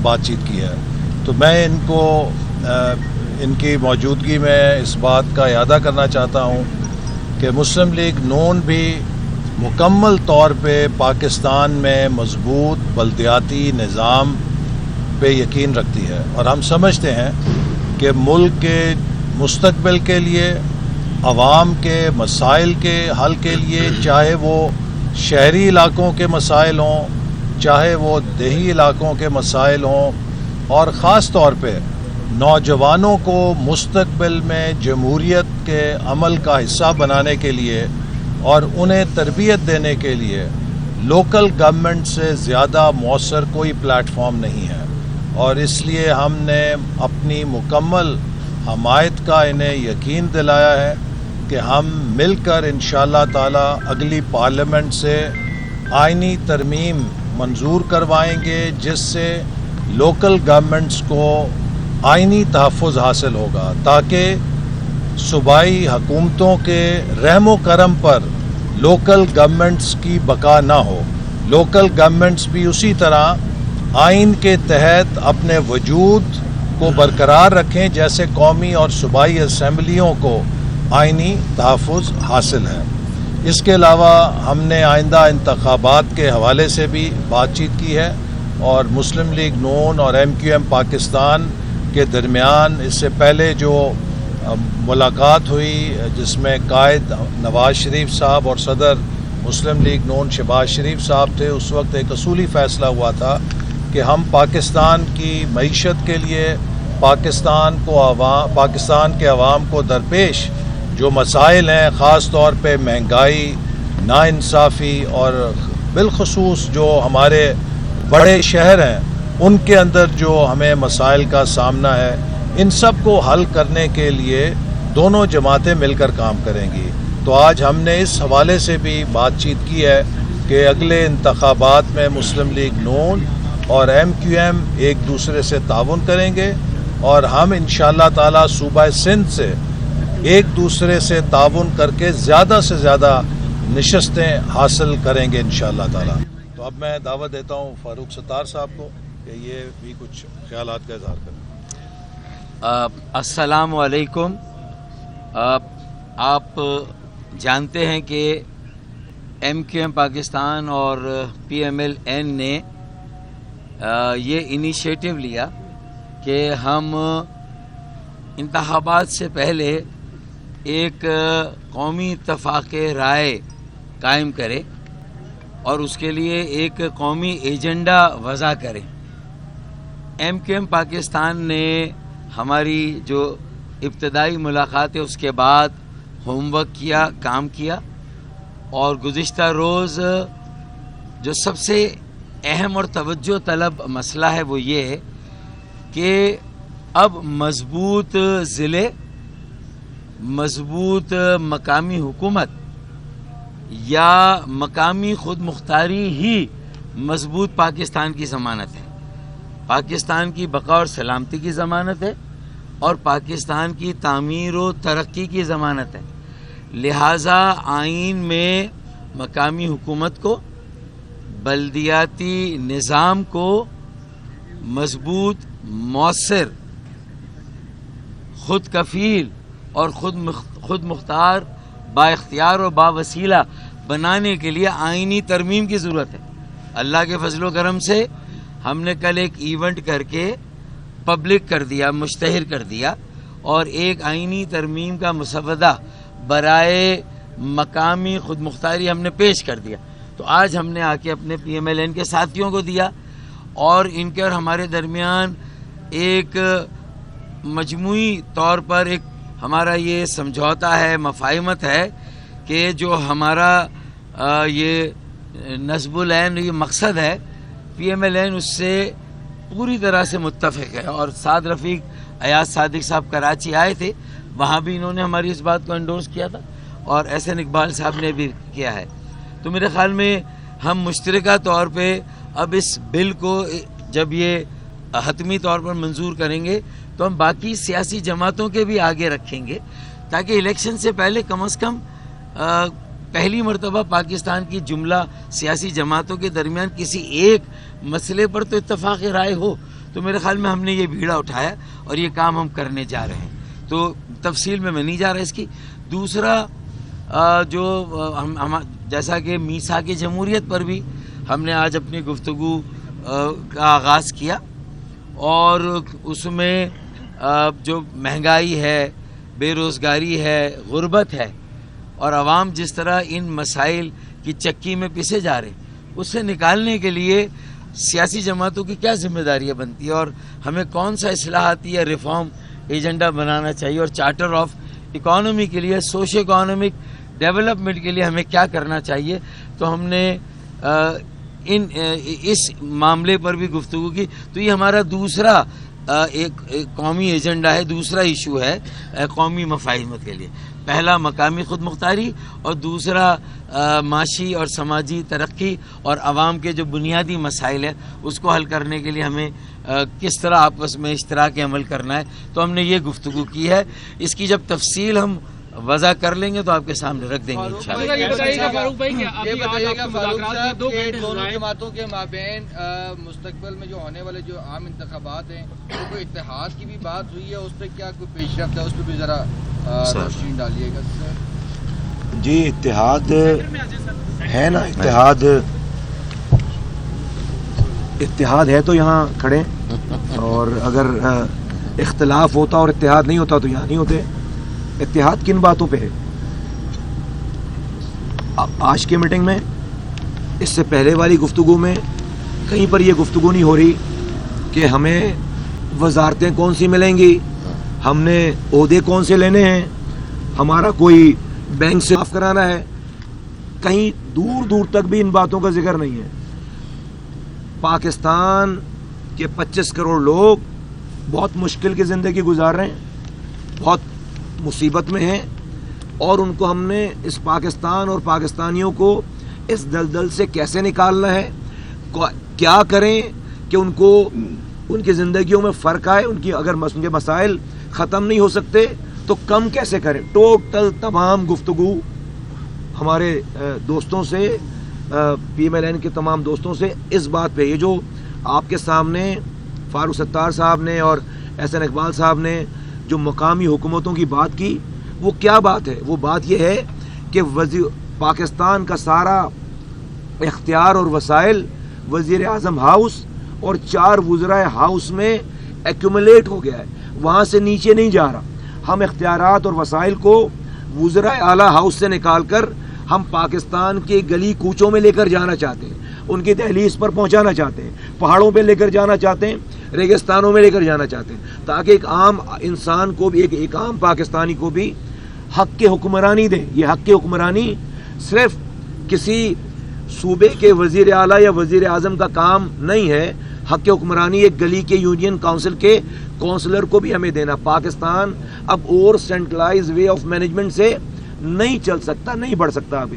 بات چیت کی ہے. تو میں ان کو ان کی موجودگی میں اس بات کا اعادہ کرنا چاہتا ہوں کہ مسلم لیگ نون بھی مکمل طور پہ پاکستان میں مضبوط بلدیاتی نظام پہ یقین رکھتی ہے، اور ہم سمجھتے ہیں کہ ملک کے مستقبل کے لیے، عوام کے مسائل کے حل کے لیے، چاہے وہ شہری علاقوں کے مسائل ہوں، چاہے وہ دیہی علاقوں کے مسائل ہوں، اور خاص طور پہ نوجوانوں کو مستقبل میں جمہوریت کے عمل کا حصہ بنانے کے لیے اور انہیں تربیت دینے کے لیے لوکل گورنمنٹ سے زیادہ مؤثر کوئی پلیٹ فارم نہیں ہے، اور اس لیے ہم نے اپنی مکمل حمایت کا انہیں یقین دلایا ہے کہ ہم مل کر انشاءاللہ تعالی اگلی پارلیمنٹ سے آئینی ترمیم منظور کروائیں گے، جس سے لوکل گورنمنٹس کو آئینی تحفظ حاصل ہوگا، تاکہ صوبائی حکومتوں کے رحم و کرم پر لوکل گورنمنٹس کی بقا نہ ہو. لوکل گورنمنٹس بھی اسی طرح آئین کے تحت اپنے وجود کو برقرار رکھیں جیسے قومی اور صوبائی اسمبلیوں کو آئینی تحفظ حاصل ہے. اس کے علاوہ ہم نے آئندہ انتخابات کے حوالے سے بھی بات چیت کی ہے، اور مسلم لیگ نون اور MQM پاکستان کے درمیان اس سے پہلے جو ملاقات ہوئی، جس میں قائد نواز شریف صاحب اور صدر مسلم لیگ نون شہباز شریف صاحب تھے، اس وقت ایک اصولی فیصلہ ہوا تھا کہ ہم پاکستان کی معیشت کے لیے پاکستان کے عوام کو درپیش جو مسائل ہیں، خاص طور پہ مہنگائی، ناانصافی، اور بالخصوص جو ہمارے بڑے شہر ہیں ان کے اندر جو ہمیں مسائل کا سامنا ہے، ان سب کو حل کرنے کے لیے دونوں جماعتیں مل کر کام کریں گی. تو آج ہم نے اس حوالے سے بھی بات چیت کی ہے کہ اگلے انتخابات میں مسلم لیگ نون اور MQM ایک دوسرے سے تعاون کریں گے، اور ہم انشاءاللہ تعالی صوبہ سندھ سے ایک دوسرے سے تعاون کر کے زیادہ سے زیادہ نشستیں حاصل کریں گے انشاءاللہ تعالی. تو اب میں دعوت دیتا ہوں فاروق ستار صاحب کو کہ یہ بھی کچھ خیالات کا اظہار کریں. السلام علیکم. آپ جانتے ہیں کہ MQM پاکستان اور PMLN نے یہ انیشیٹو لیا کہ ہم انتخابات سے پہلے ایک قومی اتفاق رائے قائم کرے اور اس کے لیے ایک قومی ایجنڈا وضع کریں. MQM پاکستان نے ہماری جو ابتدائی ملاقات ہے اس کے بعد ہوم ورک کیا، کام کیا، اور گزشتہ روز جو سب سے اہم اور توجہ طلب مسئلہ ہے وہ یہ ہے کہ اب مضبوط ضلع، مضبوط مقامی حکومت یا مقامی خود مختاری ہی مضبوط پاکستان کی ضمانت ہے، پاکستان کی بقا اور سلامتی کی ضمانت ہے، اور پاکستان کی تعمیر و ترقی کی ضمانت ہے. لہٰذا آئین میں مقامی حکومت کو، بلدیاتی نظام کو مضبوط، مؤثر، خود کفیل اور خود مختار، با اختیار اور با وسیلہ بنانے کے لیے آئینی ترمیم کی ضرورت ہے. اللہ کے فضل و کرم سے ہم نے کل ایک ایونٹ کر کے پبلک کر دیا، مشتہر کر دیا، اور ایک آئینی ترمیم کا مسودہ برائے مقامی خود مختاری ہم نے پیش کر دیا. تو آج ہم نے آ کے اپنے PMLN کے ساتھیوں کو دیا، اور ان کے اور ہمارے درمیان ایک مجموعی طور پر ایک ہمارا یہ سمجھوتا ہے، مفاہمت ہے کہ جو ہمارا یہ نصب العین یہ مقصد ہے، PMLN اس سے پوری طرح سے متفق ہے. اور سعد رفیق ایاز صادق صاحب کراچی آئے تھے، وہاں بھی انہوں نے ہماری اس بات کو انڈورس کیا تھا، اور احسن اقبال صاحب نے بھی کیا ہے. تو میرے خیال میں ہم مشترکہ طور پہ اب اس بل کو جب یہ حتمی طور پر منظور کریں گے تو ہم باقی سیاسی جماعتوں کے بھی آگے رکھیں گے، تاکہ الیکشن سے پہلے کم از کم پہلی مرتبہ پاکستان کی جملہ سیاسی جماعتوں کے درمیان کسی ایک مسئلے پر تو اتفاق رائے ہو. تو میرے خیال میں ہم نے یہ بیڑا اٹھایا اور یہ کام ہم کرنے جا رہے ہیں. تو تفصیل میں نہیں جا رہا اس کی. دوسرا جو ہم جیسا کہ میثاق جمہوریت پر بھی ہم نے آج اپنی گفتگو کا آغاز کیا, اور اس میں جو مہنگائی ہے, بے روزگاری ہے, غربت ہے, اور عوام جس طرح ان مسائل کی چکی میں پسے جا رہے ہیں, اس سے نکالنے کے لیے سیاسی جماعتوں کی کیا ذمہ داریاں بنتی ہے, اور ہمیں کون سا اصلاحاتی یا ریفارم ایجنڈا بنانا چاہیے, اور چارٹر آف اکانومی کے لیے, سوشو اکانومک ڈیولپمنٹ کے لیے ہمیں کیا کرنا چاہیے. تو ہم نے اس معاملے پر بھی گفتگو کی. تو یہ ہمارا دوسرا ایک قومی ایجنڈا ہے, دوسرا ایشو ہے قومی مفاہمت کے لیے. پہلا مقامی خود مختاری, اور دوسرا معاشی اور سماجی ترقی اور عوام کے جو بنیادی مسائل ہیں اس کو حل کرنے کے لیے ہمیں کس طرح آپس میں اشتراک عمل کرنا ہے. تو ہم نے یہ گفتگو کی ہے. اس کی جب تفصیل ہم وضع کر لیں گے تو آپ کے سامنے رکھ دیں گے انشاءاللہ. یہ بتائیے گا فاروق صاحب کہ دونوں جماعتوں کے مابین مستقبل میں جو ہونے والے جو عام انتخابات ہیں تو کوئی اتحاد کی بھی بات ہوئی ہے, اس پہ کیا کوئی پیش رفت ہے, اس پہ بھی ذرا روشنی ڈالیے گا. جی اتحاد ہے نا, اتحاد ہے تو یہاں کھڑے, اور اگر اختلاف ہوتا اور اتحاد نہیں ہوتا تو یہاں نہیں ہوتے. اتحاد کن باتوں پہ ہے؟ آج کی میٹنگ میں, اس سے پہلے والی گفتگو میں کہیں پر یہ گفتگو نہیں ہو رہی کہ ہمیں وزارتیں کون سی ملیں گی, ہم نے عہدے کون سے لینے ہیں, ہمارا کوئی بینک سے معاف کرانا ہے. کہیں دور دور تک بھی ان باتوں کا ذکر نہیں ہے. پاکستان کے 25 کروڑ لوگ بہت مشکل کی زندگی گزار رہے ہیں, بہت مصیبت میں ہیں, اور ان کو ہم نے اس پاکستان اور پاکستانیوں کو اس دلدل سے کیسے نکالنا ہے, کیا کریں کہ ان کو ان کی زندگیوں میں فرق آئے. ان کی اگر ان کے مسائل ختم نہیں ہو سکتے تو کم کیسے کریں. ٹوٹل تمام گفتگو ہمارے دوستوں سے, پی ایم ایل این کے تمام دوستوں سے اس بات پہ, یہ جو آپ کے سامنے فاروق ستار صاحب نے اور احسن اقبال صاحب نے جو مقامی حکومتوں کی بات کی, وہ کیا بات ہے؟ وہ بات یہ ہے کہ پاکستان کا سارا اختیار اور وسائل وزیر اعظم ہاؤس اور 4 وزرائے ہاؤس میں ایکومولیٹ ہو گیا ہے, وہاں سے نیچے نہیں جا رہا. ہم اختیارات اور وسائل کو وزرائے اعلیٰ ہاؤس سے نکال کر ہم پاکستان کے گلی کوچوں میں لے کر جانا چاہتے ہیں, ان کی دہلیز پر پہنچانا چاہتے ہیں, پہاڑوں پہ لے کر جانا چاہتے ہیں, ریگستانوں میں لے کر جانا چاہتے ہیں, تاکہ ایک عام انسان کو بھی, ایک عام پاکستانی کو بھی حق کے حکمرانی دیں. یہ حق کے حکمرانی صرف کسی صوبے کے وزیر اعلیٰ یا وزیر اعظم کا کام نہیں ہے. حق کے حکمرانی ایک گلی کے یونین کونسل کے کونسلر کو بھی ہمیں دینا. پاکستان اب اور سینٹرلائز وے آف مینجمنٹ سے نہیں چل سکتا, نہیں بڑھ سکتا. ابھی